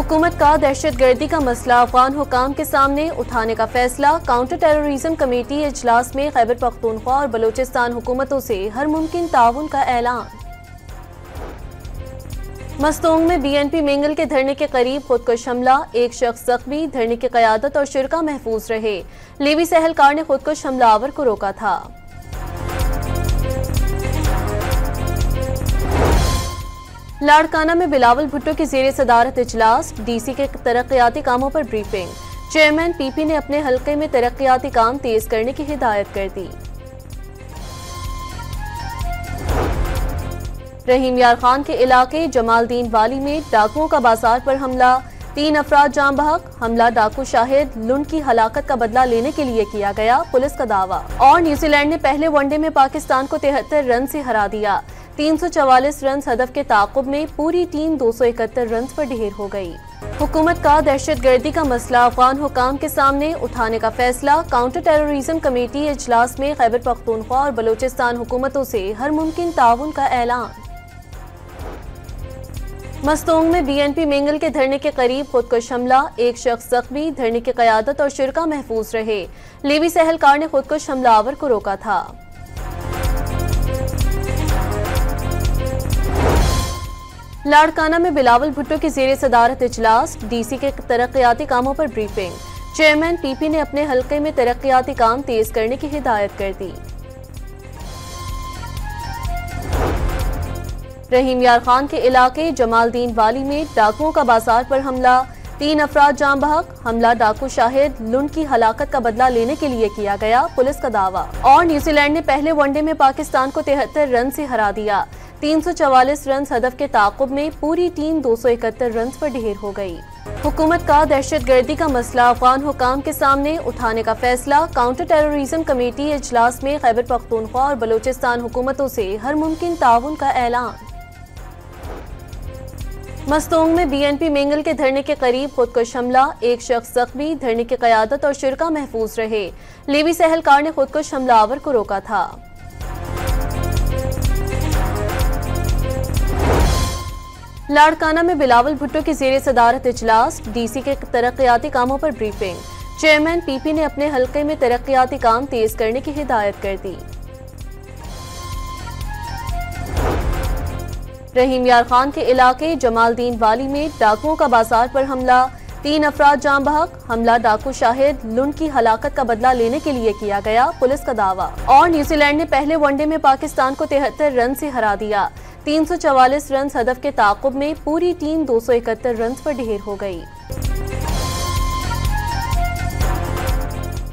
हुकूमत का दहशतगर्दी का मसला अफगान हुकाम के सामने उठाने का फैसला। काउंटर टेररिज्म कमेटी इजलास में खैबर पख्तूनख्वा और बलूचिस्तान हुकूमतों से हर मुमकिन ताउन का ऐलान। मस्तोंग में BNP मेंगल के धरने के करीब खुदकुश हमला, एक शख्स जख्मी, धरने की क़यादत और शुरा महफूज रहे। लेवी सहलकार ने खुदकुश हमलावर को रोका था। लाड़काना में बिलावल भुट्टो की ज़ेरे सदारत इजलास, DC के तरक्याती कामों पर ब्रीफिंग। चेयरमैन PP ने अपने हल्के में तरक्याती काम तेज करने की हिदायत कर दी। रहीम यार खान के इलाके जमालदीन वाली में डाकुओं का बाजार पर हमला, 3 अफराद जान बहक। हमला डाकू शाहिद लुंड की हलाकत का बदला लेने के लिए किया गया, पुलिस का दावा। और न्यूजीलैंड ने पहले वनडे में पाकिस्तान को 73 रन से हरा दिया। 344 रन हदफ के ताक़ुब में पूरी टीम 271 रन पर ढेर हो गई। हुकूमत का दहशतगर्दी का मसला अफगान हुकाम के सामने उठाने का फैसला। काउंटर टेररिज्म कमेटी इजलास में खैबर पख्तूनख्वा और बलूचिस्तान हुकूमतों से हर मुमकिन ताउन का ऐलान। मस्तोंग में BNP मेंगल के धरने के करीब खुदकुश हमला, एक शख्स जख्मी, धरने की क़यादत और शुरा महफूज रहे। लेवी सहलकार ने खुदकुश हमलावर को रोका था। लाड़काना में बिलावल भुट्टो की ज़ेरे सदारत इजलास, DC के तरक्याती कामों पर ब्रीफिंग। चेयरमैन PP ने अपने हल्के में तरक्याती काम तेज करने की हिदायत कर दी। रहीम यार खान के इलाके जमालदीन वाली में डाकुओं का बाजार पर हमला, 3 अफराद जान बहक। हमला डाकू शाहिद लुंड की हलाकत का बदला लेने के लिए किया गया, पुलिस का दावा। और न्यूजीलैंड ने पहले वनडे में पाकिस्तान को 73 रन से हरा दिया। 344 रन हदफ के ताक़ुब में पूरी टीम 271 रन पर ढेर हो गई। हुकूमत का दहशतगर्दी का मसला अफगान हुकाम के सामने उठाने का फैसला। काउंटर टेररिज्म कमेटी इजलास में खैबर पख्तूनख्वा और बलूचिस्तान हुकूमतों से हर मुमकिन ताउन का ऐलान। मस्तोंग में BNP मेंगल के धरने के करीब खुदकुश हमला, एक शख्स जख्मी, धरने की क़यादत और शुरा महफूज रहे। लेवी सहलकार ने खुदकुश हमलावर को रोका था। लाड़काना में बिलावल भुट्टो की ज़ेरे सदारत इजलास, DC के तरक्याती कामों पर ब्रीफिंग। चेयरमैन PP ने अपने हल्के में तरक्याती काम तेज करने की हिदायत कर दी। रहीम यार खान के इलाके जमालदीन वाली में डाकुओं का बाजार पर हमला, 3 अफराद जान बहक। हमला डाकू शाहिद लुंड की हलाकत का बदला लेने के लिए किया गया, पुलिस का दावा। और न्यूजीलैंड ने पहले वनडे में पाकिस्तान को 73 रन से हरा दिया। 344 रन हदफ के ताक़ुब में पूरी टीम 271 रन पर ढेर हो गई।